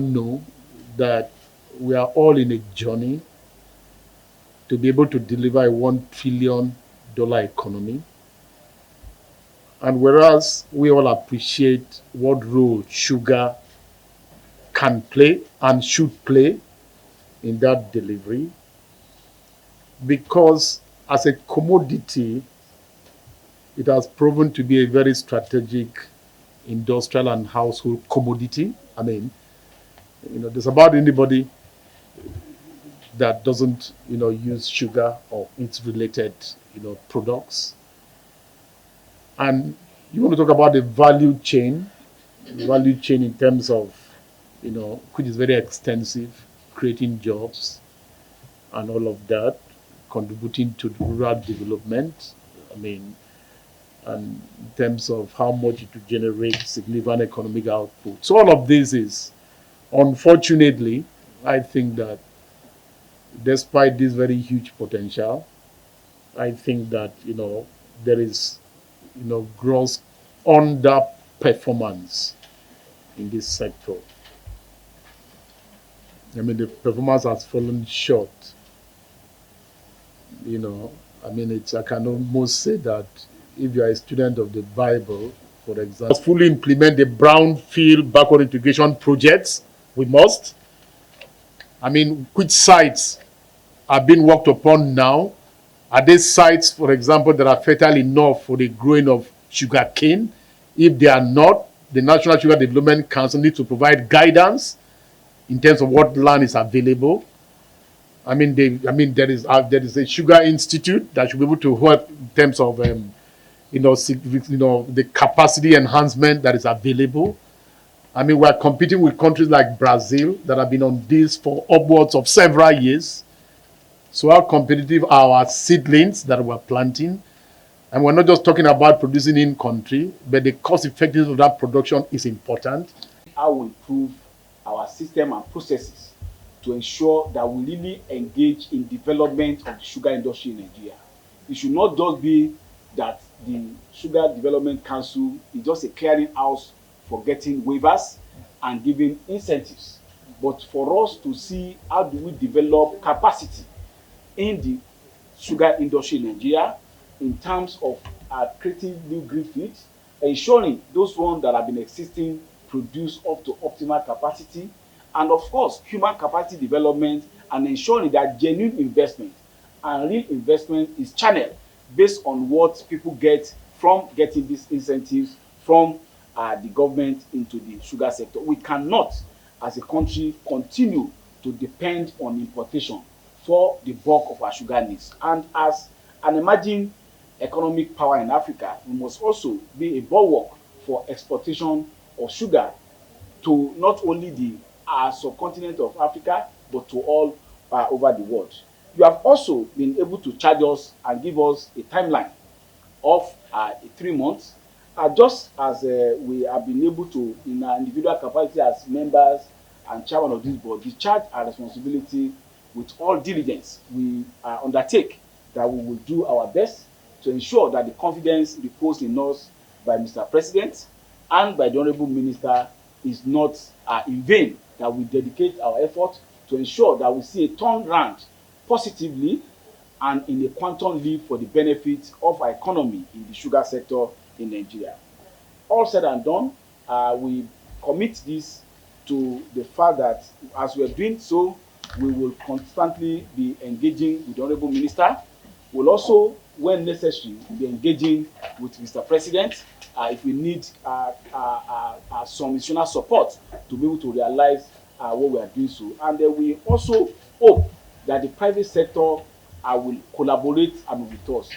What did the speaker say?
know that we are all in a journey to be able to deliver a $1 trillion economy. And whereas we all appreciate what role sugar can play and should play in that delivery, because as a commodity, it has proven to be a very strategic industrial and household commodity. I mean, there's about anybody that doesn't, use sugar or its related, products. And you want to talk about the value chain in terms of, which is very extensive, creating jobs and all of that, contributing to rural development. I mean, and in terms of how much it will generate significant economic output. So all of this is, unfortunately, I think that despite this very huge potential, I think that there is gross underperformance in this sector. I mean, the performance has fallen short. I can almost say that if you are a student of the Bible, for example, fully implement the brownfield backward integration projects, we must. I mean, which sites are being worked upon now? Are there sites, for example, that are fertile enough for the growing of sugar cane? If they are not, the National Sugar Development Council needs to provide guidance in terms of what land is available. I mean, there is a sugar institute that should be able to help in terms of the capacity enhancement that is available. I mean, we're competing with countries like Brazil that have been on this for upwards of several years. So how competitive are our seedlings that we're planting? And we're not just talking about producing in country, but the cost effectiveness of that production is important. How we improve our system and processes to ensure that we really engage in development of the sugar industry in Nigeria. It should not just be that the Sugar Development Council is just a clearinghouse for getting waivers and giving incentives, but for us to see how do we develop capacity in the sugar industry in Nigeria in terms of creating new greenfields, ensuring those ones that have been existing produce up to optimal capacity, and of course human capacity development, and ensuring that genuine investment and real investment is channeled based on what people get from getting these incentives from the government into the sugar sector. We cannot, as a country, continue to depend on importation for the bulk of our sugar needs. And as an emerging economic power in Africa, we must also be a bulwark for exportation of sugar to not only the subcontinent of Africa, but to all over the world. You have also been able to charge us and give us a timeline of 3 months, just as we have been able to, in our individual capacity as members and chairman of this board, discharge our responsibility with all diligence. We undertake that we will do our best to ensure that the confidence reposed in us by Mr. President and by the Honorable Minister is not in vain, that we dedicate our effort to ensure that we see a turnaround positively and in a quantum leap for the benefit of our economy in the sugar sector in Nigeria. All said and done, we commit this to the fact that as we are doing so, we will constantly be engaging with the Honorable Minister. We'll also, when necessary, be engaging with Mr. President if we need some additional support to be able to realize what we are doing so. And we also hope that the private sector will collaborate with us